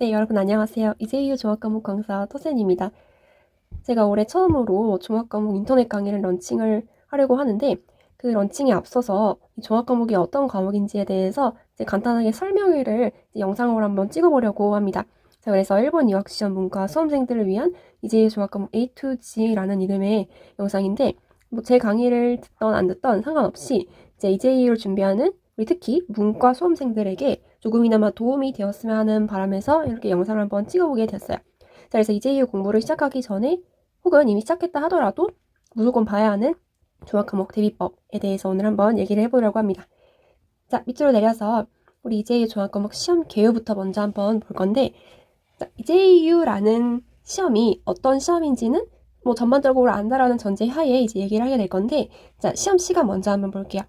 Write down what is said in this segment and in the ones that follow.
네, 여러분 안녕하세요. 이제이유 종합과목 강사 토센입니다. 제가 올해 처음으로 종합과목 인터넷 강의를 런칭을 하려고 하는데 그 런칭에 앞서서 이 종합과목이 어떤 과목인지에 대해서 이제 간단하게 설명회를 영상으로 한번 찍어보려고 합니다. 자, 그래서 일본 유학시험 문과 수험생들을 위한 이제이유 종합과목 A to G라는 이름의 영상인데 뭐 제 강의를 듣던 안 듣던 상관없이 이제 이제이유를 준비하는 우리 특히 문과 수험생들에게 조금이나마 도움이 되었으면 하는 바람에서 이렇게 영상을 한번 찍어보게 됐어요. 자, 그래서 이제이유 공부를 시작하기 전에 혹은 이미 시작했다 하더라도 무조건 봐야 하는 종합과목 대비법에 대해서 오늘 한번 얘기를 해보려고 합니다. 자, 밑으로 내려서 우리 이제이유 종합과목 시험 개요부터 먼저 한번 볼 건데, 자, 이제이유라는 시험이 어떤 시험인지는 뭐 전반적으로 안다라는 전제 하에 이제 얘기를 하게 될 건데, 자, 시험 시간 먼저 한번 볼게요.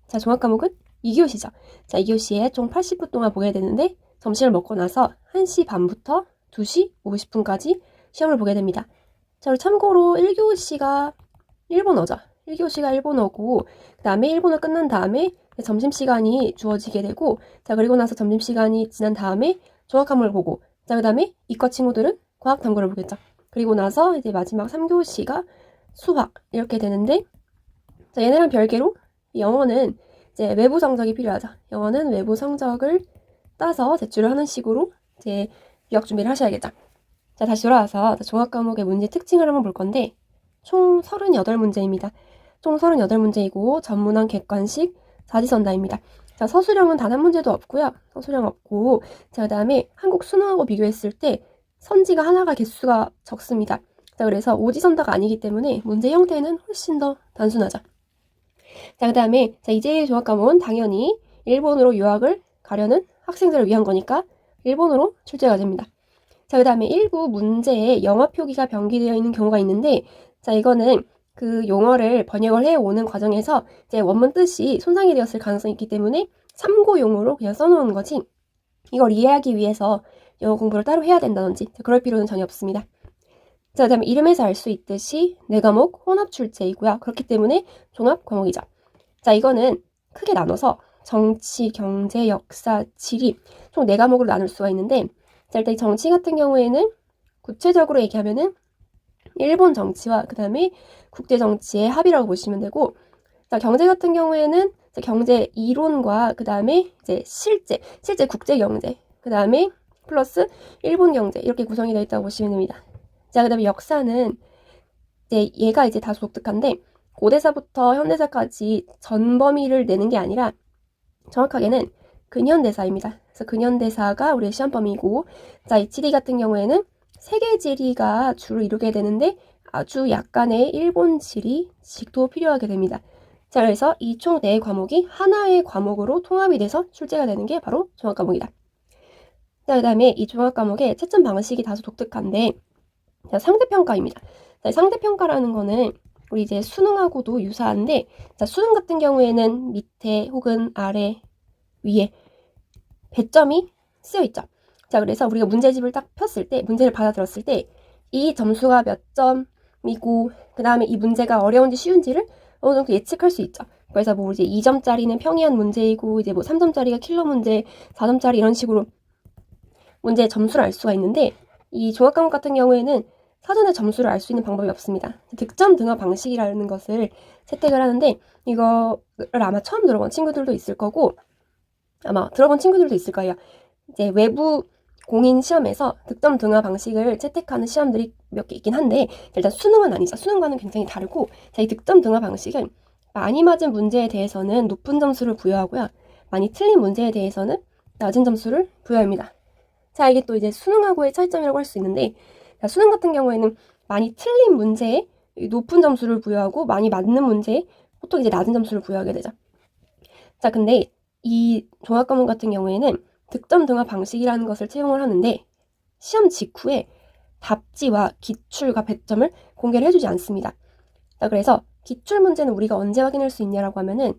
자, 종합과목은 2교시죠. 자, 2교시에 총 80분 동안 보게 되는데 점심을 먹고 나서 1시 반부터 2시 50분까지 시험을 보게 됩니다. 자, 그리고 참고로 1교시가 일본어죠. 1교시가 일본어고 그 다음에 일본어 끝난 다음에 점심시간이 주어지게 되고 자, 그리고 나서 점심시간이 지난 다음에 종합과목을 보고 자, 그 다음에 이과 친구들은 과학 탐구를 보겠죠. 그리고 나서 이제 마지막 3교시가 수학 이렇게 되는데 자, 얘네랑 별개로 영어는 이제 외부 성적이 필요하죠. 영어는 외부 성적을 따서 제출을 하는 식으로 이제 유학 준비를 하셔야겠죠. 자, 다시 돌아와서 종합과목의 문제 특징을 한번 볼 건데 총 38문제입니다. 총 38문제이고 전문항 객관식 사지선다입니다. 자, 서술형은 단 한 문제도 없고요. 서술형 없고 자, 그 다음에 한국 수능하고 비교했을 때 선지가 하나가 개수가 적습니다. 자, 그래서 오지선다가 아니기 때문에 문제 형태는 훨씬 더 단순하죠. 자, 그 다음에 이제이유 종합과목은 당연히 일본으로 유학을 가려는 학생들을 위한 거니까 일본어로 출제가 됩니다. 자, 그 다음에 일부 문제에 영어 표기가 병기되어 있는 경우가 있는데 자, 이거는 그 용어를 번역을 해오는 과정에서 이제 원문 뜻이 손상이 되었을 가능성이 있기 때문에 참고용으로 그냥 써놓은 거지 이걸 이해하기 위해서 영어 공부를 따로 해야 된다든지 그럴 필요는 전혀 없습니다. 자, 그 다음에 이름에서 알 수 있듯이 4과목 혼합 출제이고요. 그렇기 때문에 종합 과목이죠. 자, 이거는 크게 나눠서 정치, 경제, 역사, 지리 총 4과목으로 나눌 수가 있는데 자, 일단 정치 같은 경우에는 구체적으로 얘기하면은 일본 정치와 그 다음에 국제 정치의 합이라고 보시면 되고 자, 경제 같은 경우에는 경제 이론과 그 다음에 이제 실제 국제 경제 그 다음에 플러스 일본 경제 이렇게 구성이 되어 있다고 보시면 됩니다. 자, 그 다음에 역사는 이제 얘가 이제 다소 독특한데 고대사부터 현대사까지 전범위를 내는 게 아니라 정확하게는 근현대사입니다. 그래서 근현대사가 우리의 시험 범위고 자, 이 지리 같은 경우에는 세계 지리가 주로 이루게 되는데 아주 약간의 일본 지리 식도 필요하게 됩니다. 자, 그래서 이 총 4과목이 하나의 과목으로 통합이 돼서 출제가 되는 게 바로 종합과목이다. 자, 그 다음에 이 종합과목의 채점 방식이 다소 독특한데 자, 상대평가입니다. 자, 상대평가라는 거는 우리 이제 수능하고도 유사한데 자, 수능 같은 경우에는 밑에 혹은 아래 위에 배점이 쓰여 있죠. 자, 그래서 우리가 문제집을 딱 폈을 때 문제를 받아들었을 때 이 점수가 몇 점이고 그 다음에 이 문제가 어려운지 쉬운지를 어느 정도 예측할 수 있죠. 그래서 뭐 이제 2점짜리는 평이한 문제이고 이제 뭐 3점짜리가 킬러 문제, 4점짜리 이런 식으로 문제의 점수를 알 수가 있는데 이 종합과목 같은 경우에는 사전에 점수를 알 수 있는 방법이 없습니다. 득점 등화 방식이라는 것을 채택을 하는데 이거를 아마 처음 들어본 친구들도 있을 거고 아마 들어본 친구들도 있을 거예요. 이제 외부 공인 시험에서 득점 등화 방식을 채택하는 시험들이 몇 개 있긴 한데 일단 수능은 아니죠. 수능과는 굉장히 다르고 이 득점 등화 방식은 많이 맞은 문제에 대해서는 높은 점수를 부여하고요. 많이 틀린 문제에 대해서는 낮은 점수를 부여합니다. 자, 이게 또 이제 수능하고의 차이점이라고 할 수 있는데 자, 수능 같은 경우에는 많이 틀린 문제에 높은 점수를 부여하고 많이 맞는 문제에 보통 이제 낮은 점수를 부여하게 되죠. 자, 근데 이 종합과목 같은 경우에는 득점 등화 방식이라는 것을 채용을 하는데 시험 직후에 답지와 기출과 배점을 공개를 해주지 않습니다. 자, 그래서 기출 문제는 우리가 언제 확인할 수 있냐라고 하면은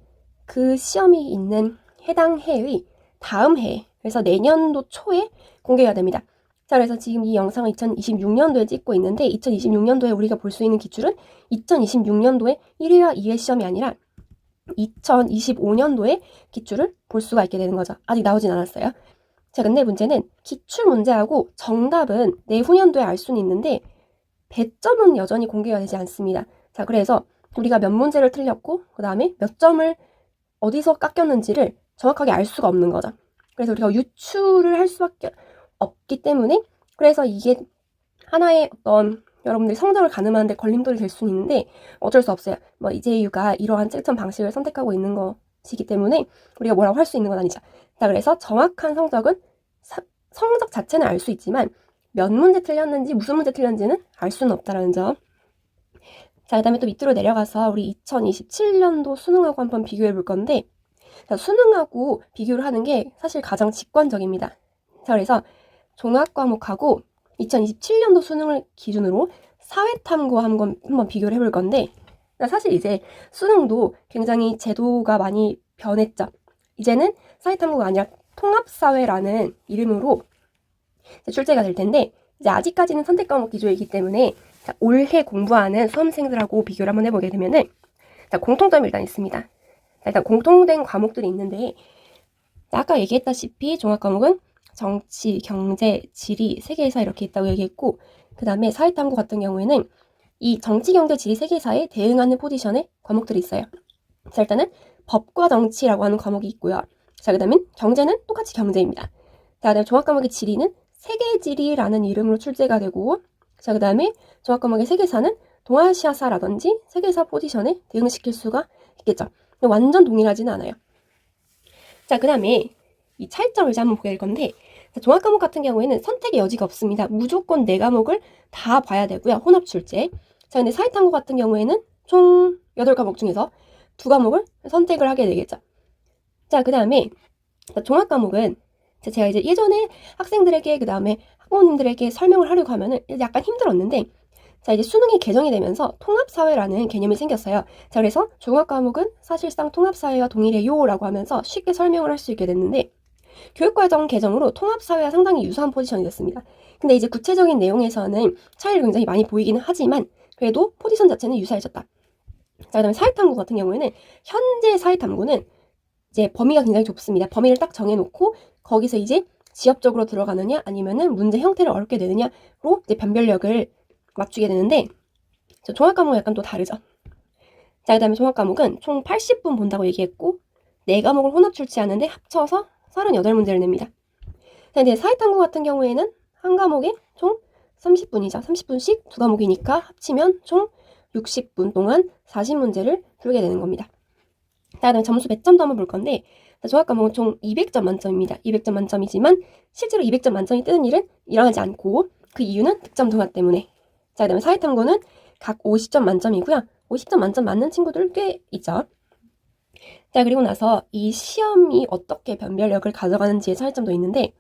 그 시험이 있는 해당 해의 다음 해, 그래서 내년도 초에 공개가 됩니다. 자, 그래서 지금 이 영상을 2026년도에 찍고 있는데 2026년도에 우리가 볼 수 있는 기출은 2026년도에 1회와 2회 시험이 아니라 2025년도에 기출을 볼 수가 있게 되는 거죠. 아직 나오진 않았어요. 자, 근데 문제는 기출 문제하고 정답은 내후년도에 알 수는 있는데 배점은 여전히 공개가 되지 않습니다. 자, 그래서 우리가 몇 문제를 틀렸고 그 다음에 몇 점을 어디서 깎였는지를 정확하게 알 수가 없는 거죠. 그래서 우리가 유추를 할 수밖에 없기 때문에 그래서 이게 하나의 어떤 여러분들이 성적을 가늠하는 데 걸림돌이 될 수는 있는데 어쩔 수 없어요. 뭐 이재유가 이러한 채점 방식을 선택하고 있는 것이기 때문에 우리가 뭐라고 할 수 있는 건 아니죠. 자, 그래서 정확한 성적은 성적 자체는 알 수 있지만 몇 문제 틀렸는지 무슨 문제 틀렸는지는 알 수는 없다라는 점. 자, 그 다음에 또 밑으로 내려가서 우리 2027년도 수능하고 한번 비교해 볼 건데 자, 수능하고 비교를 하는 게 사실 가장 직관적입니다. 자, 그래서 종합 과목하고 2027년도 수능을 기준으로 사회탐구와 한번 비교를 해볼 건데 사실 이제 수능도 굉장히 제도가 많이 변했죠. 이제는 사회탐구가 아니라 통합사회라는 이름으로 출제가 될 텐데 이제 아직까지는 선택과목 기조이기 때문에 자, 올해 공부하는 수험생들하고 비교를 한번 해보게 되면은 자, 공통점이 일단 있습니다. 자, 일단 공통된 과목들이 있는데 자, 아까 얘기했다시피 종합과목은 정치, 경제, 지리, 세계사 이렇게 있다고 얘기했고 그 다음에 사회탐구 같은 경우에는 이 정치, 경제, 지리, 세계사에 대응하는 포지션의 과목들이 있어요. 자, 일단은 법과 정치라고 하는 과목이 있고요. 자, 그 다음에 경제는 똑같이 경제입니다. 자, 그다음에 종합과목의 지리는 세계지리라는 이름으로 출제가 되고 자, 그 다음에 종합과목의 세계사는 동아시아사라든지 세계사 포지션에 대응시킬 수가 있겠죠. 완전 동일하지는 않아요. 자, 그 다음에 이 차이점을 이제 한번 보게 될 건데 자, 종합과목 같은 경우에는 선택의 여지가 없습니다. 무조건 4과목을 다 봐야 되고요. 혼합 출제. 자, 근데 사회탐구 같은 경우에는 총 8과목 중에서 2과목을 선택을 하게 되겠죠. 자, 그 다음에 종합과목은 제가 이제 예전에 학생들에게 그 다음에 학부모님들에게 설명을 하려고 하면은 약간 힘들었는데 자, 이제 수능이 개정이 되면서 통합사회라는 개념이 생겼어요. 자, 그래서 종합과목은 사실상 통합사회와 동일해요 라고 하면서 쉽게 설명을 할 수 있게 됐는데 교육과정 개정으로 통합사회와 상당히 유사한 포지션이 됐습니다. 근데 이제 구체적인 내용에서는 차이를 굉장히 많이 보이기는 하지만 그래도 포지션 자체는 유사해졌다. 자, 그 다음에 사회탐구 같은 경우에는 현재 사회탐구는 이제 범위가 굉장히 좁습니다. 범위를 딱 정해놓고 거기서 이제 지역적으로 들어가느냐 아니면은 문제 형태를 어렵게 되느냐로 이제 변별력을 맞추게 되는데 종합과목은 약간 또 다르죠. 자, 그 다음에 종합과목은 총 80분 본다고 얘기했고 4과목을 혼합 출제하는데 합쳐서 38문제를 냅니다. 자, 근데 사회탐구 같은 경우에는 한 과목에 총 30분이죠. 30분씩 2과목이니까 합치면 총 60분 동안 40문제를 풀게 되는 겁니다. 자, 그다음에 점수 배점도 한번 볼 건데 종합과목은 총 200점 만점입니다. 200점 만점이지만 실제로 200점 만점이 뜨는 일은 일어나지 않고 그 이유는 득점 동화 때문에. 자, 그다음에 사회탐구는 각 50점 만점이고요. 50점 만점 맞는 친구들 꽤 있죠. 자, 그리고 나서 이 시험이 어떻게 변별력을 가져가는지의 차이점도 있는데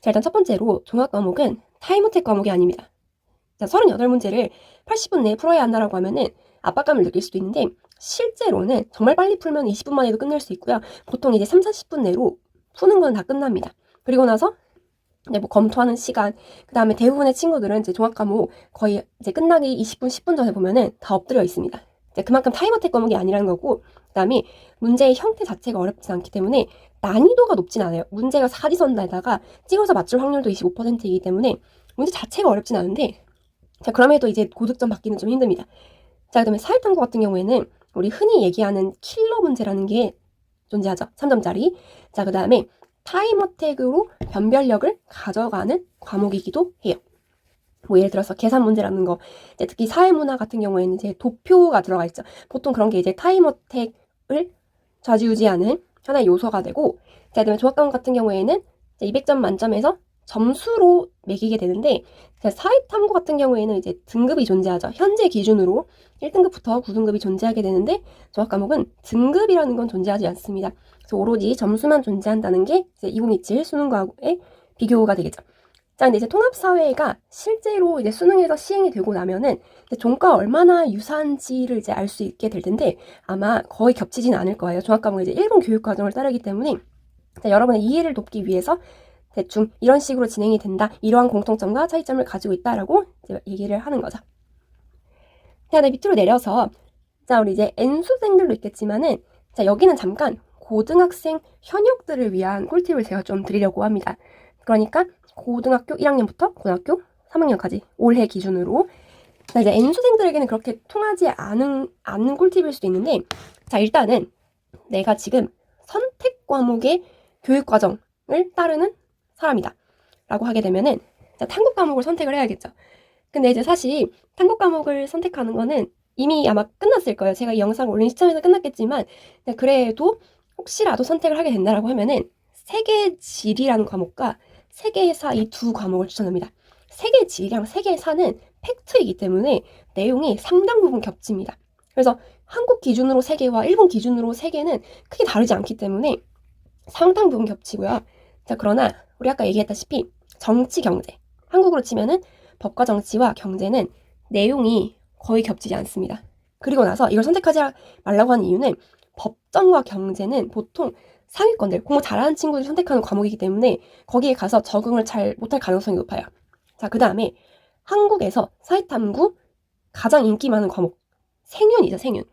자, 일단 첫 번째로 종합과목은 타임어택 과목이 아닙니다. 자, 38문제를 80분 내에 풀어야 한다라고 하면은 압박감을 느낄 수도 있는데 실제로는 정말 빨리 풀면 20분 만에도 끝낼 수 있고요. 보통 이제 3, 40분 내로 푸는 건 다 끝납니다. 그리고 나서 이제 뭐 검토하는 시간, 그 다음에 대부분의 친구들은 이제 종합과목 거의 이제 끝나기 20분, 10분 전에 보면은 다 엎드려 있습니다. 이제 그만큼 타임어택 과목이 아니라는 거고, 그 다음에 문제의 형태 자체가 어렵지 않기 때문에 난이도가 높진 않아요. 문제가 사지선다에다가 찍어서 맞출 확률도 25%이기 때문에 문제 자체가 어렵진 않은데, 자, 그럼에도 이제 고득점 받기는 좀 힘듭니다. 자, 그 다음에 사회탐구 같은 경우에는 우리 흔히 얘기하는 킬러 문제라는 게 존재하죠. 3점짜리. 자, 그 다음에 타임어택으로 변별력을 가져가는 과목이기도 해요. 뭐 예를 들어서 계산 문제라는 거, 이제 특히 사회문화 같은 경우에는 이제 도표가 들어가 있죠. 보통 그런 게 이제 타임어택을 좌지우지하는 하나의 요소가 되고, 자, 그다음에 종합과목 같은 경우에는 200점 만점에서 점수로 매기게 되는데, 사회탐구 같은 경우에는 이제 등급이 존재하죠. 현재 기준으로 1등급부터 9등급이 존재하게 되는데, 종합과목은 등급이라는 건 존재하지 않습니다. 그래서 오로지 점수만 존재한다는 게 이제 2027 수능과의 비교가 되겠죠. 자, 근데 이제 통합사회가 실제로 이제 수능에서 시행이 되고 나면은 종과 얼마나 유사한지를 이제 알 수 있게 될 텐데 아마 거의 겹치지는 않을 거예요. 종합과목은 이제 일본 교육 과정을 따르기 때문에 자, 여러분의 이해를 돕기 위해서 대충 이런 식으로 진행이 된다. 이러한 공통점과 차이점을 가지고 있다라고 이제 얘기를 하는 거죠. 자, 네, 밑으로 내려서 자, 우리 이제 N수생들도 있겠지만은 자, 여기는 잠깐 고등학생 현역들을 위한 꿀팁을 제가 좀 드리려고 합니다. 그러니까 고등학교 1학년부터 고등학교 3학년까지 올해 기준으로. 자, 이제 N수생들에게는 그렇게 통하지 않는 꿀팁일 수도 있는데, 자, 일단은 내가 지금 선택 과목의 교육 과정을 따르는 사람이다 라고 하게 되면은, 자, 탐구 과목을 선택을 해야겠죠. 근데 이제 사실 탐구 과목을 선택하는 거는 이미 아마 끝났을 거예요. 제가 이 영상을 올린 시점에서 끝났겠지만, 그래도 혹시라도 선택을 하게 된다라고 하면은 세계지리라는 과목과 세계사 이 두 과목을 추천합니다. 세계지리랑 세계사는 팩트이기 때문에 내용이 상당 부분 겹칩니다. 그래서 한국 기준으로 세계와 일본 기준으로 세계는 크게 다르지 않기 때문에 상당 부분 겹치고요. 자, 그러나 우리 아까 얘기했다시피 정치, 경제, 한국으로 치면은 법과 정치와 경제는 내용이 거의 겹치지 않습니다. 그리고 나서 이걸 선택하지 말라고 하는 이유는 법정과 경제는 보통 상위권들, 공부 잘하는 친구들이 선택하는 과목이기 때문에 거기에 가서 적응을 잘 못할 가능성이 높아요. 자, 그 다음에 한국에서 사회탐구 가장 인기 많은 과목, 생윤이죠, 생윤.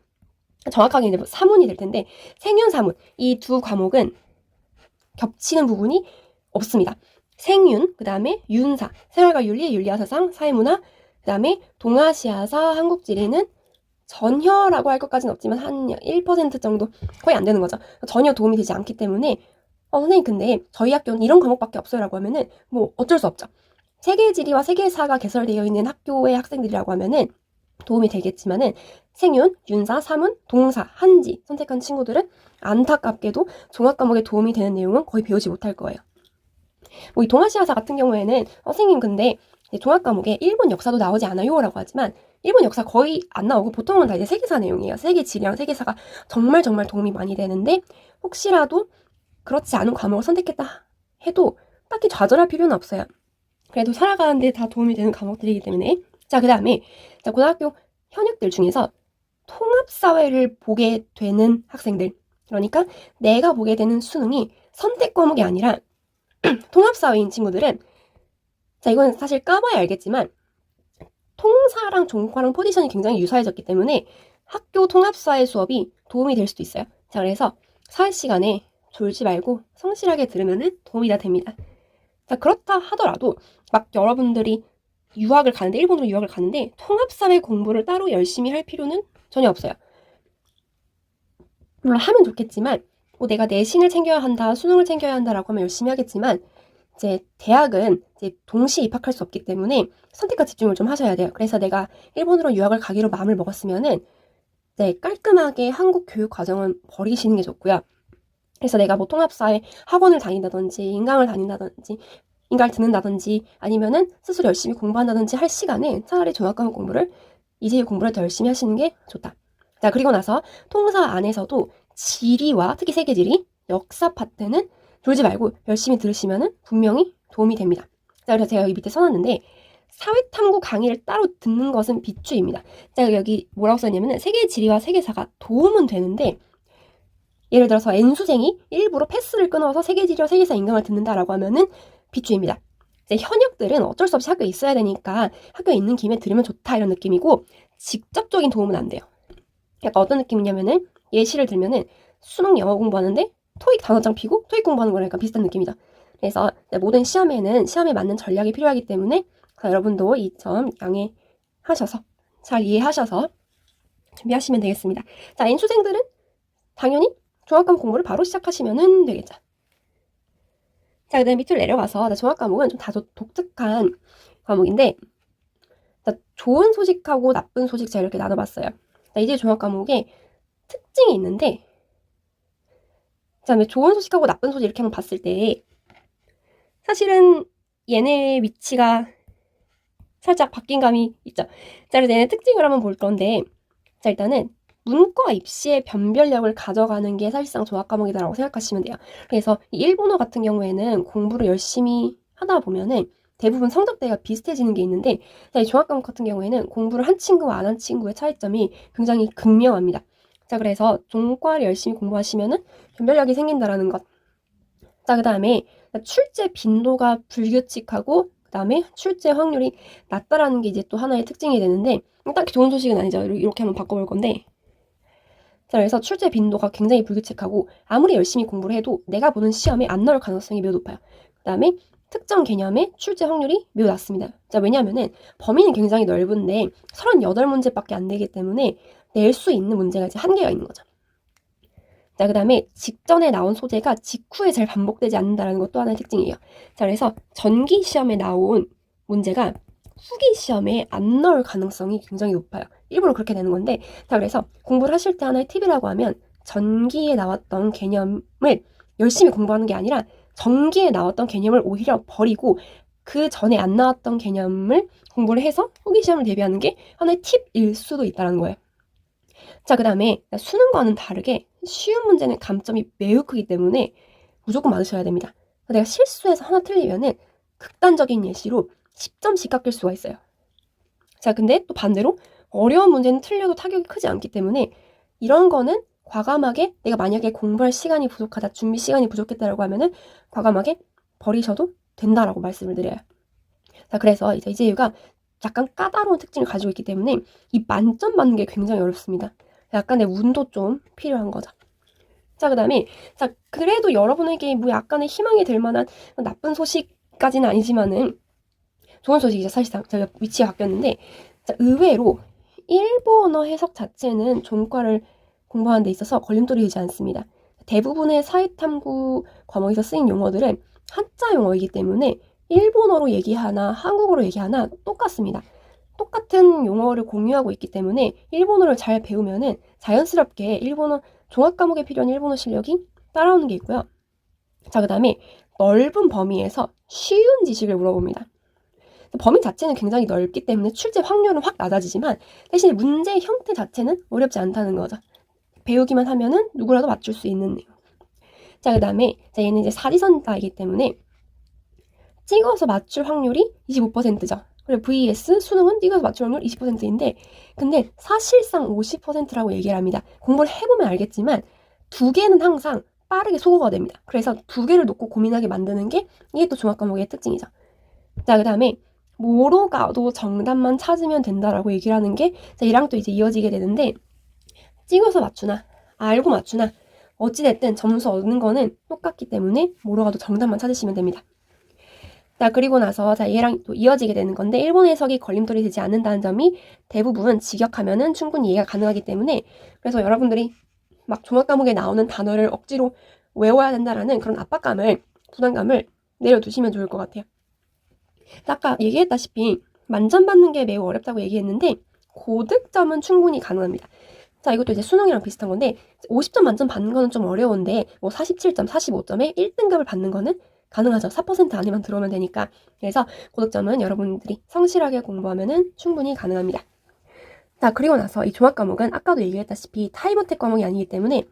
정확하게 이제 사문이 될 텐데, 생윤, 사문, 이 두 과목은 겹치는 부분이 없습니다. 생윤, 그 다음에 윤사, 생활과 윤리, 윤리화사상, 사회문화, 그 다음에 동아시아사, 한국지리는 전혀라고 할 것까지는 없지만 한 1% 정도 거의 안 되는 거죠. 전혀 도움이 되지 않기 때문에 선생님 근데 저희 학교는 이런 과목밖에 없어요 라고 하면은 뭐 어쩔 수 없죠. 세계지리와 세계사가 개설되어 있는 학교의 학생들이라고 하면은 도움이 되겠지만은 생윤, 윤사, 사문, 동사, 한지 선택한 친구들은 안타깝게도 종합 과목에 도움이 되는 내용은 거의 배우지 못할 거예요. 뭐 이 동아시아사 같은 경우에는 선생님 근데 종합 과목에 일본 역사도 나오지 않아요 라고 하지만 일본 역사 거의 안 나오고 보통은 다 이제 세계사 내용이에요. 세계지리랑 세계사가 정말 도움이 많이 되는데 혹시라도 그렇지 않은 과목을 선택했다 해도 딱히 좌절할 필요는 없어요. 그래도 살아가는데 다 도움이 되는 과목들이기 때문에. 자, 그 다음에 고등학교 현역들 중에서 통합사회를 보게 되는 학생들, 그러니까 내가 보게 되는 수능이 선택 과목이 아니라 통합사회인 친구들은, 자, 이건 사실 까봐야 알겠지만 통사랑 종과랑 포지션이 굉장히 유사해졌기 때문에 학교 통합사회 수업이 도움이 될 수도 있어요. 자, 그래서 사회 시간에 졸지 말고 성실하게 들으면 도움이 다 됩니다. 자, 그렇다 하더라도 막 여러분들이 유학을 가는데, 일본으로 유학을 가는데 통합사회 공부를 따로 열심히 할 필요는 전혀 없어요. 물론 하면 좋겠지만 뭐 내가 내신을 챙겨야 한다, 수능을 챙겨야 한다라고 하면 열심히 하겠지만 이제 대학은 이제 동시에 입학할 수 없기 때문에 선택과 집중을 좀 하셔야 돼요. 그래서 내가 일본으로 유학을 가기로 마음을 먹었으면은 이제 깔끔하게 한국 교육 과정은 버리시는 게 좋고요. 그래서 내가 뭐 통합사회 학원을 다닌다든지 인강을 다닌다든지 인강을 듣는다든지 아니면은 스스로 열심히 공부한다든지 할 시간에 차라리 종합과목 공부를 이세유 공부를 더 열심히 하시는 게 좋다. 자, 그리고 나서 통사 안에서도 지리와 특히 세계지리, 역사 파트는 졸지 말고 열심히 들으시면은 분명히 도움이 됩니다. 자, 그래서 제가 여기 밑에 써놨는데 사회탐구 강의를 따로 듣는 것은 비추입니다. 자, 여기 뭐라고 써있냐면은 세계지리와 세계사가 도움은 되는데 예를 들어서 N수생이 일부러 패스를 끊어서 세계지리와 세계사 인강을 듣는다라고 하면은 비추입니다. 이제 현역들은 어쩔 수 없이 학교에 있어야 되니까 학교에 있는 김에 들으면 좋다 이런 느낌이고 직접적인 도움은 안 돼요. 약간 어떤 느낌이냐면은 예시를 들면은 수능 영어 공부하는데 토익 단어장 피고 토익 공부하는 거랑 약간 비슷한 느낌이죠. 그래서 모든 시험에는 시험에 맞는 전략이 필요하기 때문에 여러분도 이 점 양해하셔서 잘 이해하셔서 준비하시면 되겠습니다. 자, N수생들은 당연히 종합과목 공부를 바로 시작하시면 되겠죠. 자, 그 다음에 밑으로 내려가서 종합과목은 좀 다소 독특한 과목인데 좋은 소식하고 나쁜 소식 제가 이렇게 나눠봤어요. 자, 이제 종합과목에 특징이 있는데 자, 좋은 소식하고 나쁜 소식 이렇게 한번 봤을 때 사실은 얘네 위치가 살짝 바뀐 감이 있죠. 자, 그래서 얘네 특징을 한번 볼 건데 자, 일단은 문과 입시의 변별력을 가져가는 게 사실상 종합과목이다라고 생각하시면 돼요. 그래서 이 일본어 같은 경우에는 공부를 열심히 하다 보면은 대부분 성적대가 비슷해지는 게 있는데 이 종합과목 같은 경우에는 공부를 한 친구와 안 한 친구의 차이점이 굉장히 극명합니다. 자, 그래서 종과를 열심히 공부하시면은 변별력이 생긴다라는 것. 자, 그 다음에 출제 빈도가 불규칙하고 그 다음에 출제 확률이 낮다라는 게 이제 또 하나의 특징이 되는데 딱히 좋은 소식은 아니죠. 이렇게 한번 바꿔볼 건데 자, 그래서 출제 빈도가 굉장히 불규칙하고 아무리 열심히 공부를 해도 내가 보는 시험에 안 나올 가능성이 매우 높아요. 그 다음에 특정 개념의 출제 확률이 매우 낮습니다. 자, 왜냐하면은 범위는 굉장히 넓은데 38문제밖에 안 되기 때문에 낼 수 있는 문제가 이제 한계가 있는 거죠. 자, 그 다음에 직전에 나온 소재가 직후에 잘 반복되지 않는다는 것도 하나의 특징이에요. 자, 그래서 전기 시험에 나온 문제가 후기 시험에 안 나올 가능성이 굉장히 높아요. 일부러 그렇게 되는 건데, 자, 그래서 공부를 하실 때 하나의 팁이라고 하면 전기에 나왔던 개념을 열심히 공부하는 게 아니라 전기에 나왔던 개념을 오히려 버리고 그 전에 안 나왔던 개념을 공부를 해서 후기 시험을 대비하는 게 하나의 팁일 수도 있다는 거예요. 자, 그 다음에 수능과는 다르게 쉬운 문제는 감점이 매우 크기 때문에 무조건 맞으셔야 됩니다. 내가 실수해서 하나 틀리면은 극단적인 예시로 10점씩 깎일 수가 있어요. 자, 근데 또 반대로 어려운 문제는 틀려도 타격이 크지 않기 때문에 이런 거는 과감하게 내가 만약에 공부할 시간이 부족하다, 준비 시간이 부족했다라고 하면은 과감하게 버리셔도 된다라고 말씀을 드려요. 자, 그래서 이제 이재유가 약간 까다로운 특징을 가지고 있기 때문에 이 만점 받는 게 굉장히 어렵습니다. 약간의 운도 좀 필요한 거죠. 자, 그 다음에 자, 그래도 여러분에게 뭐 약간의 희망이 될 만한 나쁜 소식까지는 아니지만은 좋은 소식이죠. 사실상 제가 위치가 바뀌었는데, 자, 의외로 일본어 해석 자체는 종과를 공부하는 데 있어서 걸림돌이 되지 않습니다. 대부분의 사회탐구 과목에서 쓰인 용어들은 한자 용어이기 때문에 일본어로 얘기하나 한국어로 얘기하나 똑같습니다. 똑같은 용어를 공유하고 있기 때문에 일본어를 잘 배우면은 자연스럽게 일본어 종합 과목에 필요한 일본어 실력이 따라오는 게 있고요. 자, 그 다음에 넓은 범위에서 쉬운 지식을 물어봅니다. 범위 자체는 굉장히 넓기 때문에 출제 확률은 확 낮아지지만 대신 문제 형태 자체는 어렵지 않다는 거죠. 배우기만 하면은 누구라도 맞출 수 있는 내용. 자, 그 다음에 얘는 이제 사지선다이기 때문에 찍어서 맞출 확률이 25%죠. 그리고 vs 수능은 찍어서 맞출 확률 20%인데 근데 사실상 50%라고 얘기를 합니다. 공부를 해보면 알겠지만 두 개는 항상 빠르게 소거가 됩니다. 그래서 두 개를 놓고 고민하게 만드는 게 이게 또 종합과목의 특징이죠. 자, 그 다음에 뭐로 가도 정답만 찾으면 된다라고 얘기를 하는 게 얘랑 또 이제 이어지게 되는데 찍어서 맞추나 알고 맞추나 어찌됐든 점수 얻는 거는 똑같기 때문에 뭐로 가도 정답만 찾으시면 됩니다. 자, 그리고 나서 자, 얘랑 또 이어지게 되는 건데 일본 해석이 걸림돌이 되지 않는다는 점이 대부분 직역하면은 충분히 이해가 가능하기 때문에 그래서 여러분들이 막 종합 과목에 나오는 단어를 억지로 외워야 된다라는 그런 압박감을 부담감을 내려두시면 좋을 것 같아요. 아까 얘기했다시피 만점 받는 게 매우 어렵다고 얘기했는데 고득점은 충분히 가능합니다. 자, 이것도 이제 수능이랑 비슷한 건데 50점 만점 받는 거는 좀 어려운데 뭐 47점, 45점에 1등급을 받는 거는 가능하죠. 4% 안에만 들어오면 되니까. 그래서 고득점은 여러분들이 성실하게 공부하면 충분히 가능합니다. 자, 그리고 나서 이 종합 과목은 아까도 얘기했다시피 타임어택 과목이 아니기 때문에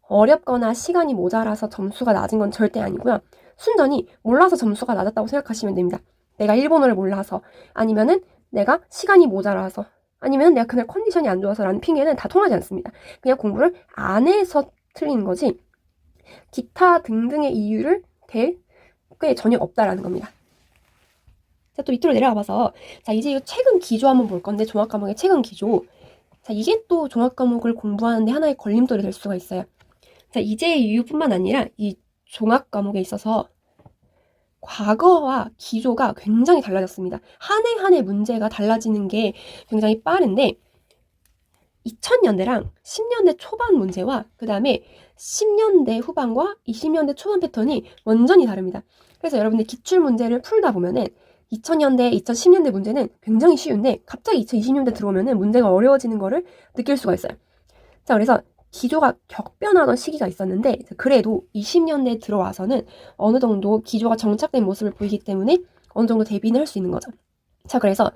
어렵거나 시간이 모자라서 점수가 낮은 건 절대 아니고요. 순전히 몰라서 점수가 낮았다고 생각하시면 됩니다. 내가 일본어를 몰라서 아니면은 내가 시간이 모자라서 아니면 내가 그날 컨디션이 안 좋아서라는 핑계는 다 통하지 않습니다. 그냥 공부를 안 해서 틀리는 거지 기타 등등의 이유를 댈 게 전혀 없다라는 겁니다. 자, 또 밑으로 내려가 봐서 자, 이제 이 최근 기조 한번 볼 건데 종합 과목의 최근 기조. 자, 이게 또 종합 과목을 공부하는데 하나의 걸림돌이 될 수가 있어요. 자, 이제유뿐만 아니라 이 종합 과목에 있어서 과거와 기조가 굉장히 달라졌습니다. 한 해 한 해 문제가 달라지는 게 굉장히 빠른데 2000년대랑 10년대 초반 문제와 그 다음에 10년대 후반과 20년대 초반 패턴이 완전히 다릅니다. 그래서 여러분들 기출문제를 풀다 보면은 2000년대, 2010년대 문제는 굉장히 쉬운데 갑자기 2020년대 들어오면은 문제가 어려워지는 거를 느낄 수가 있어요. 자, 그래서 기조가 격변하던 시기가 있었는데 그래도 20년대에 들어와서는 어느 정도 기조가 정착된 모습을 보이기 때문에 어느 정도 대비는 할 수 있는 거죠. 자, 그래서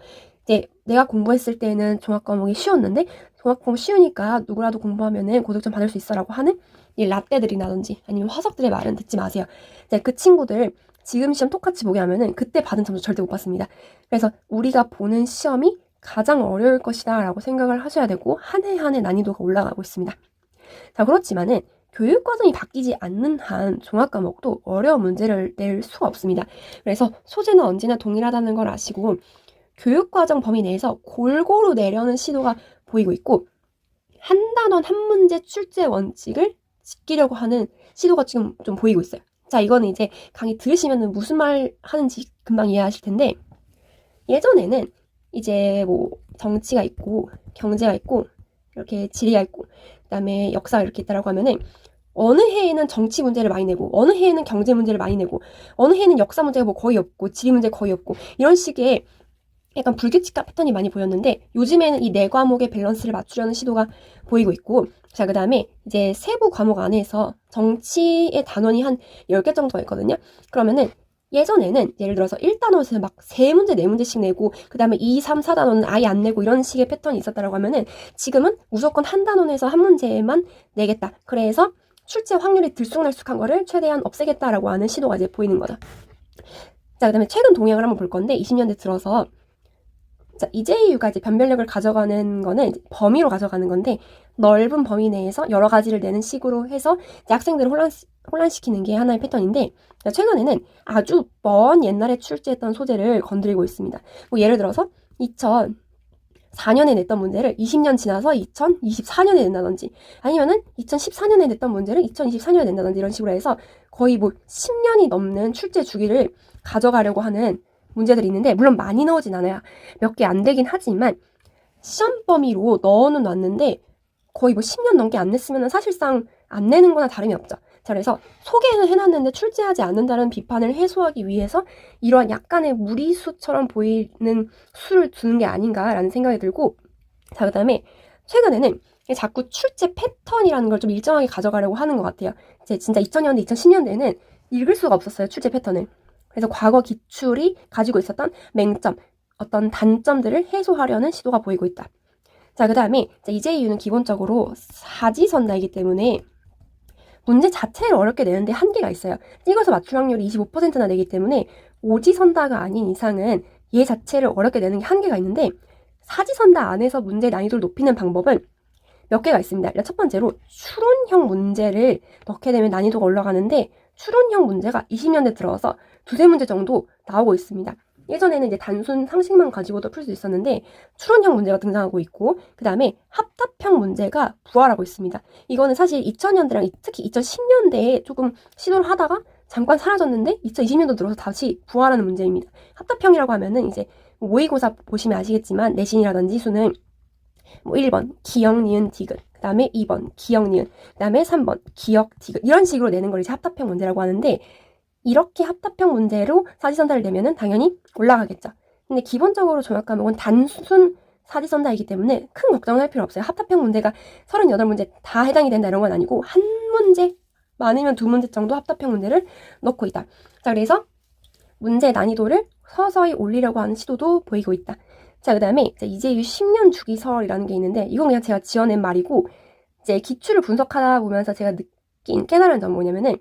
이제 내가 공부했을 때는 종합 과목이 쉬웠는데 종합 과목 쉬우니까 누구라도 공부하면은 고득점 받을 수 있어라고 하는 이 라떼들이라든지 아니면 화석들의 말은 듣지 마세요. 이제 그 친구들 지금 시험 똑같이 보게 하면은 그때 받은 점수 절대 못 받습니다. 그래서 우리가 보는 시험이 가장 어려울 것이다 라고 생각을 하셔야 되고 한 해 한 해 난이도가 올라가고 있습니다. 자, 그렇지만은 교육과정이 바뀌지 않는 한 종합과목도 어려운 문제를 낼 수가 없습니다. 그래서 소재는 언제나 동일하다는 걸 아시고 교육과정 범위 내에서 골고루 내려는 시도가 보이고 있고 한 단원 한 문제 출제 원칙을 지키려고 하는 시도가 지금 좀 보이고 있어요. 자, 이거는 이제 강의 들으시면 무슨 말 하는지 금방 이해하실 텐데, 예전에는 이제 뭐 정치가 있고 경제가 있고 이렇게 지리가 있고 그다음에 역사가 이렇게 있다라고 하면은 어느 해에는 정치 문제를 많이 내고 어느 해에는 경제 문제를 많이 내고 어느 해에는 역사 문제가 뭐 거의 없고 지리 문제 거의 없고 이런 식의 약간 불규칙한 패턴이 많이 보였는데, 요즘에는 이 네 과목의 밸런스를 맞추려는 시도가 보이고 있고, 자, 그 다음에 이제 세부 과목 안에서 정치의 단원이 한 10개 정도가 있거든요. 그러면은 예전에는 예를 들어서 1단원에서 막 3문제, 4문제씩 내고 그 다음에 2, 3, 4단원은 아예 안 내고 이런 식의 패턴이 있었다라고 하면은, 지금은 무조건 한 단원에서 한 문제만 내겠다. 그래서 출제 확률이 들쑥날쑥한 거를 최대한 없애겠다라고 하는 시도가 이제 보이는 거죠. 자, 그 다음에 최근 동향을 한번 볼 건데, 20년대 들어서 자, EJU가 이제 변별력을 가져가는 거는 범위로 가져가는 건데, 넓은 범위 내에서 여러 가지를 내는 식으로 해서 학생들을 혼란시키는 게 하나의 패턴인데, 최근에는 아주 먼 옛날에 출제했던 소재를 건드리고 있습니다. 뭐 예를 들어서 2004년에 냈던 문제를 20년 지나서 2024년에 낸다든지, 아니면은 2014년에 냈던 문제를 2024년에 낸다든지, 이런 식으로 해서 거의 뭐 10년이 넘는 출제 주기를 가져가려고 하는 문제들이 있는데, 물론 많이 넣어진 않아요. 몇 개 안 되긴 하지만 시험 범위로 넣어는 놨는데 거의 뭐 10년 넘게 안 냈으면 사실상 안 내는 거나 다름이 없죠. 자, 그래서 소개는 해놨는데 출제하지 않는다는 비판을 해소하기 위해서 이러한 약간의 무리수처럼 보이는 수를 두는 게 아닌가라는 생각이 들고, 자, 그 다음에 최근에는 자꾸 출제 패턴이라는 걸 좀 일정하게 가져가려고 하는 것 같아요. 이제 진짜 2000년대, 2010년대에는 읽을 수가 없었어요, 출제 패턴을. 그래서 과거 기출이 가지고 있었던 맹점, 어떤 단점들을 해소하려는 시도가 보이고 있다. 자, 그 다음에 EJU는 기본적으로 사지선다이기 때문에 문제 자체를 어렵게 내는데 한계가 있어요. 찍어서 맞출 확률이 25%나 되기 때문에 오지선다가 아닌 이상은 얘 자체를 어렵게 내는 게 한계가 있는데, 사지선다 안에서 문제 난이도를 높이는 방법은 몇 개가 있습니다. 첫 번째로 추론형 문제를 넣게 되면 난이도가 올라가는데, 추론형 문제가 20년대 들어서 두세 문제 정도 나오고 있습니다. 예전에는 이제 단순 상식만 가지고도 풀 수 있었는데 추론형 문제가 등장하고 있고, 그 다음에 합답형 문제가 부활하고 있습니다. 이거는 사실 2000년대랑 특히 2010년대에 조금 시도를 하다가 잠깐 사라졌는데 2020년도 들어서 다시 부활하는 문제입니다. 합답형이라고 하면은 이제 모의고사 보시면 아시겠지만 내신이라든지 수능 뭐 1번 기역, 니은, 디귿, 그 다음에 2번 기역, 니은, 그 다음에 3번 기역, 디귿, 이런 식으로 내는 걸 이제 합답형 문제라고 하는데, 이렇게 합답형 문제로 사지선다를 내면은 당연히 올라가겠죠. 근데 기본적으로 종합 과목은 단순 사지선다이기 때문에 큰 걱정을 할 필요 없어요. 합답형 문제가 38문제 다 해당이 된다 이런 건 아니고, 한 문제, 많으면 두 문제 정도 합답형 문제를 넣고 있다. 자, 그래서 문제 난이도를 서서히 올리려고 하는 시도도 보이고 있다. 자, 그 다음에 EJU 10년 주기설이라는 게 있는데, 이건 그냥 제가 지어낸 말이고, 이제 기출을 분석하다 보면서 제가 깨달은 점은 뭐냐면은,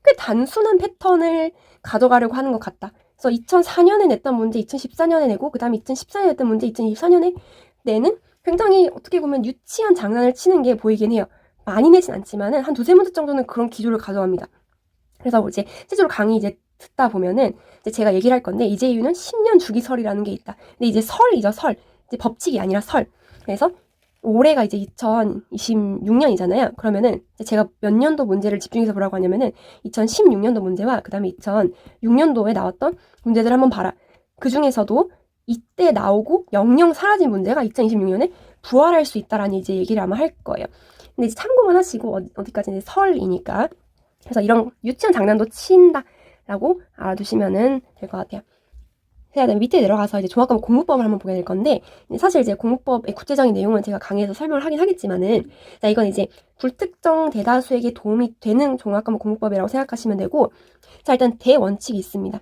꽤 단순한 패턴을 가져가려고 하는 것 같다. 그래서 2004년에 냈던 문제 2014년에 내고, 그 다음에 2014년에 냈던 문제 2024년에 내는 굉장히 어떻게 보면 유치한 장난을 치는 게 보이긴 해요. 많이 내진 않지만은 한 두세 문제 정도는 그런 기조를 가져갑니다. 그래서 이제 실제로 강의 이제 듣다 보면은 이제 제가 얘기를 할 건데, EJU는 10년 주기설이라는 게 있다. 근데 이제 설이죠, 설. 이제 법칙이 아니라 설. 그래서 올해가 이제 2026년이잖아요. 그러면은 제가 몇 년도 문제를 집중해서 보라고 하냐면은 2016년도 문제와 그 다음에 2006년도에 나왔던 문제들 한번 봐라. 그 중에서도 이때 나오고 영영 사라진 문제가 2026년에 부활할 수 있다라는 이제 얘기를 아마 할 거예요. 근데 이제 참고만 하시고, 어디까지 이제 설이니까. 그래서 이런 유치한 장난도 친다라고 알아두시면은 될 것 같아요. 그다음에 밑에 내려가서 이제 종합과목 공부법을 한번 보게 될 건데, 사실 이제 공부법의 구체적인 내용은 제가 강의에서 설명을 하긴 하겠지만은, 자, 이건 이제 불특정 대다수에게 도움이 되는 종합과목 공부법이라고 생각하시면 되고, 자, 일단 대원칙이 있습니다.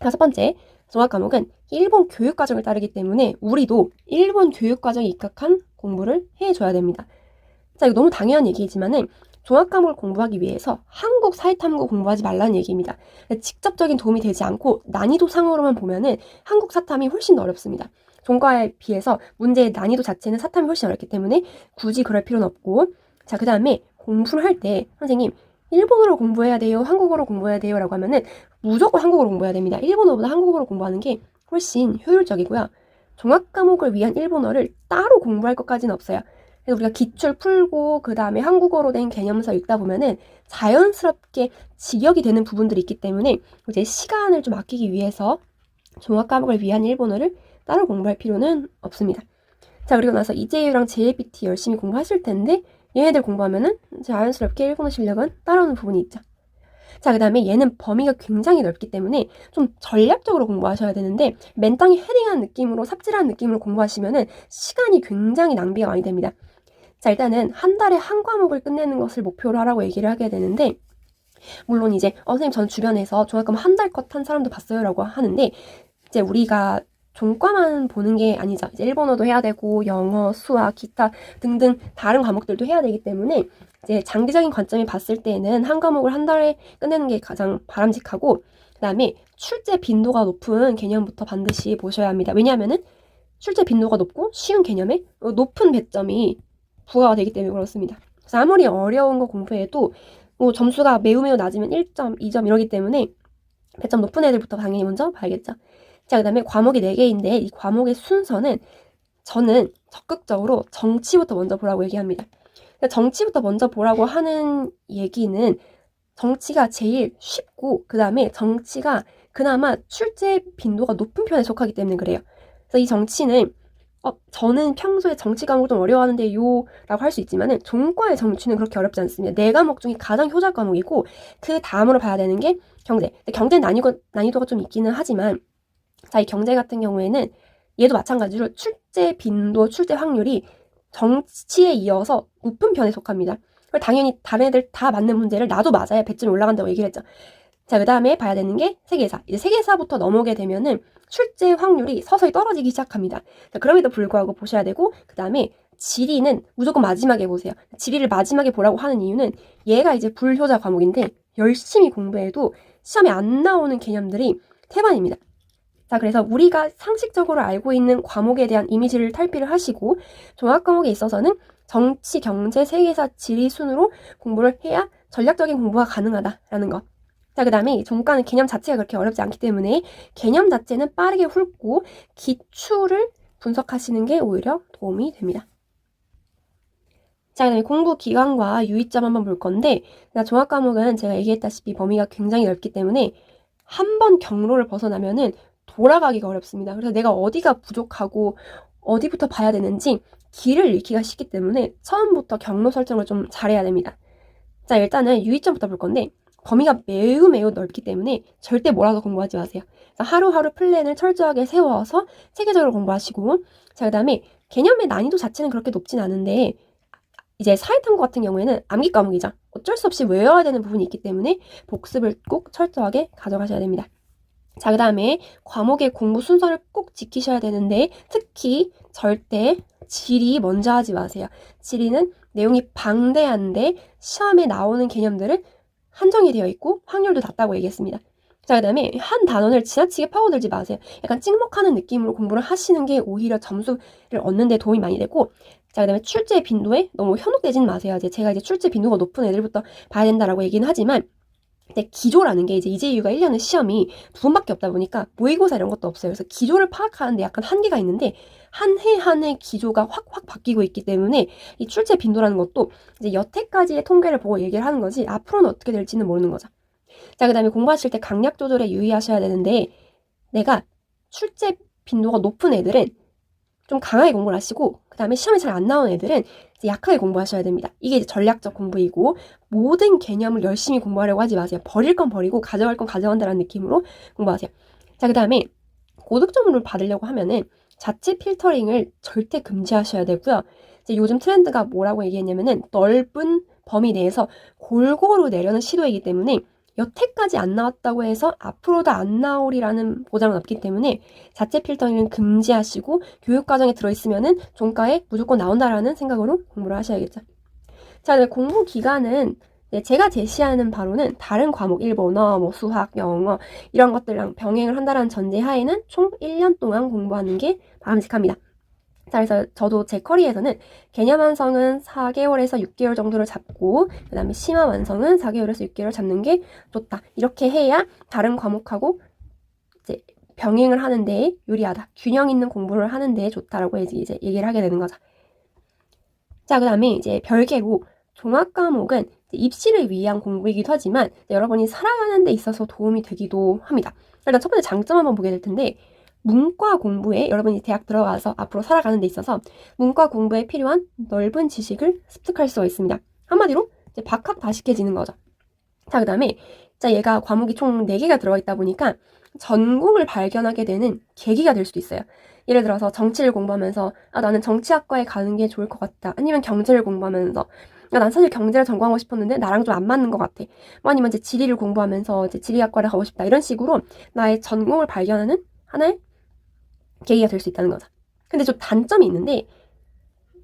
다섯 번째, 종합과목은 일본 교육과정을 따르기 때문에 우리도 일본 교육과정에 입각한 공부를 해줘야 됩니다. 자, 이거 너무 당연한 얘기지만은 종합과목을 공부하기 위해서 한국 사회탐구 공부하지 말라는 얘기입니다. 직접적인 도움이 되지 않고 난이도 상으로만 보면은 한국 사탐이 훨씬 더 어렵습니다. 종과에 비해서 문제의 난이도 자체는 사탐이 훨씬 어렵기 때문에 굳이 그럴 필요는 없고, 자, 그 다음에 공부를 할 때 선생님 일본어로 공부해야 돼요, 한국어로 공부해야 돼요 라고 하면은 무조건 한국어로 공부해야 됩니다. 일본어보다 한국어로 공부하는 게 훨씬 효율적이고요. 종합과목을 위한 일본어를 따로 공부할 것까지는 없어요. 그래서 우리가 기출 풀고 그 다음에 한국어로 된 개념서 읽다 보면은 자연스럽게 직역이 되는 부분들이 있기 때문에 이제 시간을 좀 아끼기 위해서 종합 과목을 위한 일본어를 따로 공부할 필요는 없습니다. 자, 그리고 나서 이재유랑 JLPT 열심히 공부하실 텐데 얘네들 공부하면은 자연스럽게 일본어 실력은 따라오는 부분이 있죠. 자, 그 다음에 얘는 범위가 굉장히 넓기 때문에 좀 전략적으로 공부하셔야 되는데 맨땅에 헤딩한 느낌으로 삽질한 느낌으로 공부하시면은 시간이 굉장히 낭비가 많이 됩니다. 자, 일단은 한 달에 한 과목을 끝내는 것을 목표로 하라고 얘기를 하게 되는데 물론 이제 선생님 전 주변에서 종합과목 한 달 컷 한 사람도 봤어요 라고 하는데 이제 우리가 종과만 보는 게 아니죠. 이제 일본어도 해야 되고 영어, 수학, 기타 등등 다른 과목들도 해야 되기 때문에 이제 장기적인 관점에 봤을 때는 한 과목을 한 달에 끝내는 게 가장 바람직하고 그 다음에 출제 빈도가 높은 개념부터 반드시 보셔야 합니다. 왜냐하면은 출제 빈도가 높고 쉬운 개념에 높은 배점이 부과가 되기 때문에 그렇습니다. 그래서 아무리 어려운 거 공부해도 뭐 점수가 매우 낮으면 1점, 2점 이러기 때문에 배점 높은 애들부터 당연히 먼저 봐야겠죠. 자, 그 다음에 과목이 4개인데 이 과목의 순서는 저는 적극적으로 정치부터 먼저 보라고 얘기합니다. 정치부터 먼저 보라고 하는 얘기는 정치가 제일 쉽고 그 다음에 정치가 그나마 출제 빈도가 높은 편에 속하기 때문에 그래요. 그래서 이 정치는 저는 평소에 정치 과목을 좀 어려워하는데요 라고 할 수 있지만은 종과의 정치는 그렇게 어렵지 않습니다. 4과목 중에 가장 효자 과목이고 그 다음으로 봐야 되는 게 경제. 경제 난이도가 좀 있기는 하지만 자, 이 경제 같은 경우에는 얘도 마찬가지로 출제 빈도, 출제 확률이 정치에 이어서 높은 편에 속합니다. 당연히 다른 애들 다 맞는 문제를 나도 맞아야 배점이 올라간다고 얘기를 했죠. 자, 그 다음에 봐야 되는 게 세계사. 이제 세계사부터 넘어오게 되면은 출제 확률이 서서히 떨어지기 시작합니다. 자, 그럼에도 불구하고 보셔야 되고, 그 다음에 지리는 무조건 마지막에 보세요. 지리를 마지막에 보라고 하는 이유는 얘가 이제 불효자 과목인데 열심히 공부해도 시험에 안 나오는 개념들이 태반입니다. 자, 그래서 우리가 상식적으로 알고 있는 과목에 대한 이미지를 탈피를 하시고 종합 과목에 있어서는 정치, 경제, 세계사, 지리 순으로 공부를 해야 전략적인 공부가 가능하다라는 것. 자, 그 다음에 종가는 개념 자체가 그렇게 어렵지 않기 때문에 개념 자체는 빠르게 훑고 기초를 분석하시는 게 오히려 도움이 됩니다. 자, 그 다음에 공부 기간과 유의점 한번 볼 건데 종합 과목은 제가 얘기했다시피 범위가 굉장히 넓기 때문에 한 번 경로를 벗어나면은 돌아가기가 어렵습니다. 그래서 내가 어디가 부족하고 어디부터 봐야 되는지 길을 잃기가 쉽기 때문에 처음부터 경로 설정을 좀 잘해야 됩니다. 자, 일단은 유의점부터 볼 건데 범위가 매우 넓기 때문에 절대 몰아서 공부하지 마세요. 하루하루 플랜을 철저하게 세워서 체계적으로 공부하시고 자, 그 다음에 개념의 난이도 자체는 그렇게 높진 않은데 이제 사회탐구 같은 경우에는 암기 과목이죠. 어쩔 수 없이 외워야 되는 부분이 있기 때문에 복습을 꼭 철저하게 가져가셔야 됩니다. 자, 그 다음에 과목의 공부 순서를 꼭 지키셔야 되는데 특히 절대 지리 먼저 하지 마세요. 지리는 내용이 방대한데 시험에 나오는 개념들은 한정이 되어 있고 확률도 낮다고 얘기했습니다. 자, 그 다음에 한 단원을 지나치게 파고들지 마세요. 약간 찍먹하는 느낌으로 공부를 하시는 게 오히려 점수를 얻는 데 도움이 많이 되고 자, 그 다음에 출제 빈도에 너무 현혹되진 마세요. 제가 이제 출제 빈도가 높은 애들부터 봐야 된다라고 얘기는 하지만 근데 기조라는 게 이제 이재유가 1년에 시험이 2번밖에 없다 보니까 모의고사 이런 것도 없어요. 그래서 기조를 파악하는데 약간 한계가 있는데 한 해 한 해 기조가 확 바뀌고 있기 때문에 이 출제 빈도라는 것도 이제 여태까지의 통계를 보고 얘기를 하는 거지 앞으로는 어떻게 될지는 모르는 거죠. 자, 그 다음에 공부하실 때 강약 조절에 유의하셔야 되는데 내가 출제 빈도가 높은 애들은 좀 강하게 공부를 하시고 그 다음에 시험에 잘 안 나오는 애들은 이제 약하게 공부하셔야 됩니다. 이게 이제 전략적 공부이고 모든 개념을 열심히 공부하려고 하지 마세요. 버릴 건 버리고 가져갈 건 가져간다는 느낌으로 공부하세요. 자, 그 다음에 고득점을 받으려고 하면은 자체 필터링을 절대 금지하셔야 되고요. 이제 요즘 트렌드가 뭐라고 얘기했냐면은 넓은 범위 내에서 골고루 내려는 시도이기 때문에 여태까지 안 나왔다고 해서 앞으로도 안 나오리라는 보장은 없기 때문에 자체 필터링은 금지하시고 교육과정에 들어있으면은 종가에 무조건 나온다라는 생각으로 공부를 하셔야겠죠. 자, 공부 기간은 제가 제시하는 바로는 다른 과목, 일본어, 뭐 수학, 영어 이런 것들랑 병행을 한다는 전제 하에는 총 1년 동안 공부하는 게 바람직합니다. 자, 그래서 저도 제 커리에서는 개념 완성은 4개월에서 6개월 정도를 잡고 그 다음에 심화 완성은 4개월에서 6개월 잡는 게 좋다. 이렇게 해야 다른 과목하고 이제 병행을 하는데 유리하다. 균형 있는 공부를 하는데 좋다라고 이제 얘기를 하게 되는 거죠. 자, 그 다음에 이제 별개로 종합 과목은 입시를 위한 공부이기도 하지만 여러분이 살아가는 데 있어서 도움이 되기도 합니다. 일단 첫 번째 장점 한번 보게 될 텐데, 문과 공부에 여러분이 대학 들어가서 앞으로 살아가는 데 있어서 문과 공부에 필요한 넓은 지식을 습득할 수가 있습니다. 한마디로 이제 박학다식해지는 거죠. 자, 그 다음에 얘가 과목이 총 4개가 들어가 있다 보니까 전공을 발견하게 되는 계기가 될 수도 있어요. 예를 들어서 정치를 공부하면서 나는 정치학과에 가는 게 좋을 것 같다. 아니면 경제를 공부하면서 난 사실 경제를 전공하고 싶었는데 나랑 좀 안 맞는 것 같아. 뭐 아니면 이제 지리를 공부하면서 이제 지리학과를 가고 싶다. 이런 식으로 나의 전공을 발견하는 하나의 계기가 될 수 있다는 거죠. 근데 좀 단점이 있는데,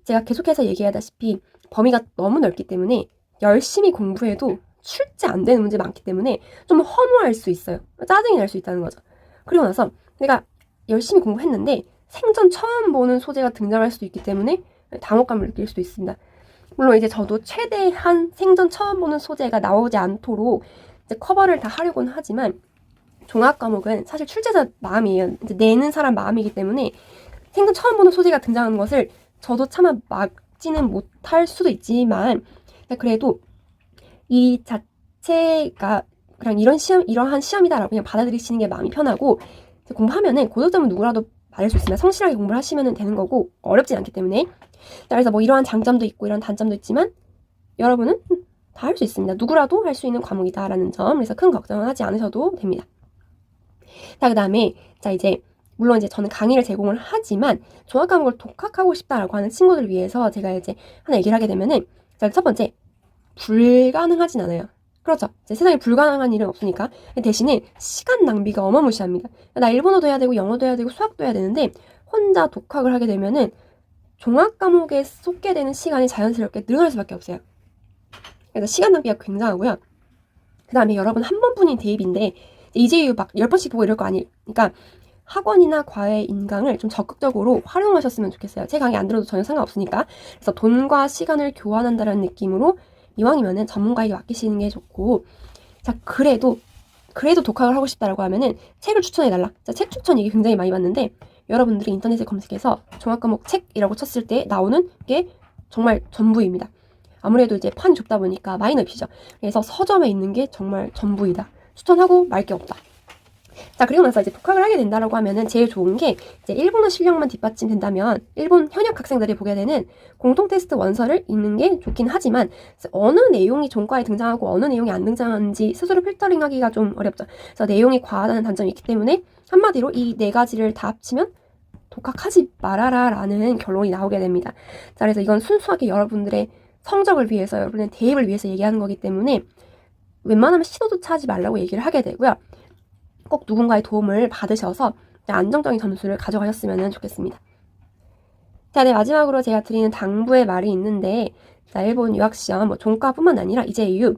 제가 계속해서 얘기하다시피 범위가 너무 넓기 때문에 열심히 공부해도 출제 안 되는 문제 많기 때문에 좀 허무할 수 있어요. 짜증이 날 수 있다는 거죠. 그리고 나서 내가 열심히 공부했는데 생전 처음 보는 소재가 등장할 수도 있기 때문에 당혹감을 느낄 수도 있습니다. 물론 이제 저도 최대한 생전 처음 보는 소재가 나오지 않도록 이제 커버를 다 하려고는 하지만, 종합 과목은 사실 출제자 마음이에요. 이제 내는 사람 마음이기 때문에 생전 처음 보는 소재가 등장하는 것을 저도 차마 막지는 못할 수도 있지만, 그래도 이 자체가 그냥 이러한 시험이다라고 그냥 받아들이시는 게 마음이 편하고, 공부하면은 고득점은 누구라도 받을 수 있습니다. 성실하게 공부를 하시면 되는 거고 어렵지 않기 때문에. 그래서 뭐 이러한 장점도 있고 이런 단점도 있지만 여러분은 다 할 수 있습니다. 누구라도 할 수 있는 과목이다라는 점. 그래서 큰 걱정은 하지 않으셔도 됩니다. 자, 그 다음에 이제 물론 이제 저는 강의를 제공을 하지만 종합 과목을 독학하고 싶다라고 하는 친구들을 위해서 제가 이제 하나 얘기를 하게 되면은, 첫 번째, 불가능하진 않아요. 그렇죠. 이제 세상에 불가능한 일은 없으니까. 대신에 시간 낭비가 어마무시합니다. 나 일본어도 해야 되고 영어도 해야 되고 수학도 해야 되는데 혼자 독학을 하게 되면은 종합 과목에 쏟게 되는 시간이 자연스럽게 늘어날 수밖에 없어요. 그래서 시간 낭비가 굉장하고요. 그 다음에 여러분 한 번뿐인 대입인데 이제유 막 10번씩 보고 이럴 거 아니니까 학원이나 과외 인강을 좀 적극적으로 활용하셨으면 좋겠어요. 제 강의 안 들어도 전혀 상관없으니까. 그래서 돈과 시간을 교환한다는 느낌으로 이왕이면은 전문가에게 맡기시는 게 좋고, 자, 그래도 독학을 하고 싶다라고 하면은 책을 추천해달라. 자, 책 추천 얘기 굉장히 많이 봤는데, 여러분들이 인터넷에 검색해서 종합과목 책이라고 쳤을 때 나오는 게 정말 전부입니다. 아무래도 이제 판이 좁다 보니까 많이 넓히죠. 그래서 서점에 있는 게 정말 전부이다. 추천하고 말 게 없다. 자, 그리고 나서 이제 독학을 하게 된다라고 하면은 제일 좋은 게 이제 일본어 실력만 뒷받침된다면 일본 현역 학생들이 보게 되는 공통 테스트 원서를 읽는 게 좋긴 하지만, 어느 내용이 종과에 등장하고 어느 내용이 안 등장하는지 스스로 필터링하기가 좀 어렵죠. 그래서 내용이 과하다는 단점이 있기 때문에 한마디로 이 4가지를 다 합치면 독학하지 말아라 라는 결론이 나오게 됩니다. 자, 그래서 이건 순수하게 여러분들의 성적을 위해서, 여러분의 대입을 위해서 얘기하는 거기 때문에 웬만하면 시도조차 하지 말라고 얘기를 하게 되고요. 꼭 누군가의 도움을 받으셔서 안정적인 점수를 가져가셨으면 좋겠습니다. 자, 네, 마지막으로 제가 드리는 당부의 말이 있는데, 자, 일본 유학시험, 종과뿐만 아니라 이제유.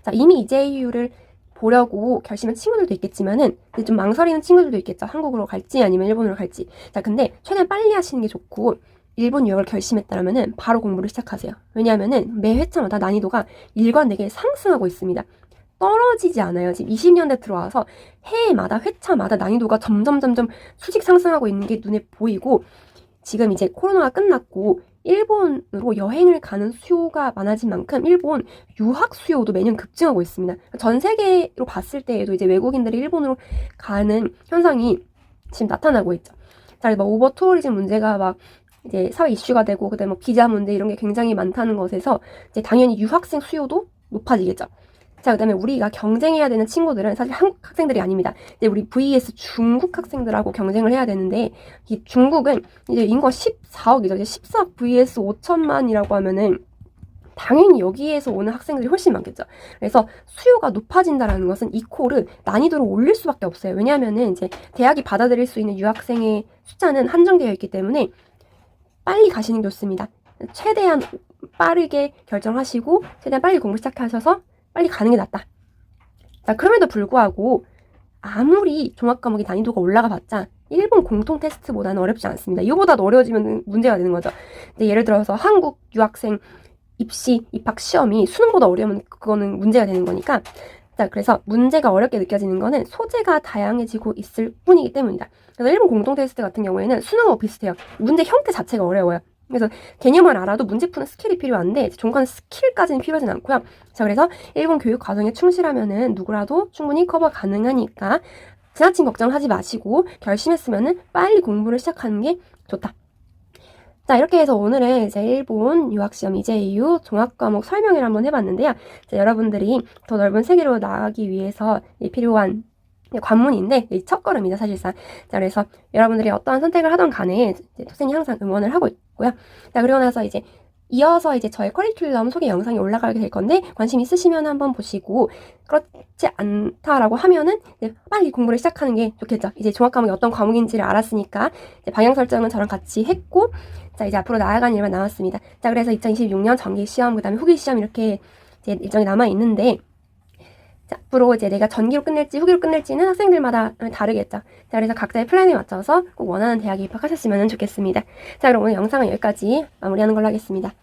자, 이미 이제유를 보려고 결심한 친구들도 있겠지만은 좀 망설이는 친구들도 있겠죠. 한국으로 갈지 아니면 일본으로 갈지. 자, 근데 최대한 빨리 하시는 게 좋고, 일본 유학을 결심했다면은 바로 공부를 시작하세요. 왜냐하면은 매 회차마다 난이도가 일관되게 상승하고 있습니다. 떨어지지 않아요. 지금 20년대 들어와서 해마다 회차마다 난이도가 점점 수직 상승하고 있는 게 눈에 보이고, 지금 이제 코로나가 끝났고 일본으로 여행을 가는 수요가 많아진 만큼 일본 유학 수요도 매년 급증하고 있습니다. 전 세계로 봤을 때에도 이제 외국인들이 일본으로 가는 현상이 지금 나타나고 있죠. 자, 뭐 오버 투어리즘 문제가 막 이제 사회 이슈가 되고, 그다음에 뭐 비자 문제 이런 게 굉장히 많다는 것에서 이제 당연히 유학생 수요도 높아지겠죠. 자, 그 다음에 우리가 경쟁해야 되는 친구들은 사실 한국 학생들이 아닙니다. 이제 우리 vs 중국 학생들하고 경쟁을 해야 되는데, 이 중국은 이제 인구가 14억이죠. 이제 14억 vs 5천만이라고 하면은 당연히 여기에서 오는 학생들이 훨씬 많겠죠. 그래서 수요가 높아진다라는 것은 이코르 난이도를 올릴 수밖에 없어요. 왜냐하면은 이제 대학이 받아들일 수 있는 유학생의 숫자는 한정되어 있기 때문에 빨리 가시는 게 좋습니다. 최대한 빠르게 결정하시고 최대한 빨리 공부 시작하셔서 빨리 가는 게 낫다. 자, 그럼에도 불구하고 아무리 종합과목의 난이도가 올라가 봤자 일본 공통 테스트보다는 어렵지 않습니다. 이거보다 어려워지면 문제가 되는 거죠. 근데 예를 들어서 한국 유학생 입학 시험이 수능보다 어려우면 그거는 문제가 되는 거니까. 자, 그래서 문제가 어렵게 느껴지는 거는 소재가 다양해지고 있을 뿐이기 때문이다. 그래서 일본 공통 테스트 같은 경우에는 수능하고 비슷해요. 문제 형태 자체가 어려워요. 그래서 개념을 알아도 문제 푸는 스킬이 필요한데 종간 스킬까지는 필요하진 않고요. 자, 그래서 일본 교육 과정에 충실하면은 누구라도 충분히 커버 가능하니까 지나친 걱정하지 마시고 결심했으면은 빨리 공부를 시작하는 게 좋다. 자, 이렇게 해서 오늘은 이제 일본 유학시험 이재유 종합과목 설명을 한번 해봤는데요. 여러분들이 더 넓은 세계로 나가기 위해서 필요한 관문인데 첫 걸음이다 사실상. 자, 그래서 여러분들이 어떠한 선택을 하던 간에 토생이 항상 응원을 하고 있고요. 자, 그리고 나서 이제 이어서 이제 저의 커리큘럼 소개 영상이 올라가게 될 건데 관심 있으시면 한번 보시고 그렇지 않다라고 하면은 빨리 공부를 시작하는 게 좋겠죠. 이제 종합과목이 어떤 과목인지를 알았으니까 이제 방향 설정은 저랑 같이 했고 자, 이제 앞으로 나아가는 일만 남았습니다. 자, 그래서 2026년 정기 시험 그다음에 후기 시험 이렇게 이제 일정이 남아 있는데 자, 앞으로 이제 내가 전기로 끝낼지 후기로 끝낼지는 학생들마다 다르겠죠. 자, 그래서 각자의 플랜에 맞춰서 꼭 원하는 대학에 입학하셨으면 좋겠습니다. 자, 그럼 오늘 영상은 여기까지 마무리하는 걸로 하겠습니다.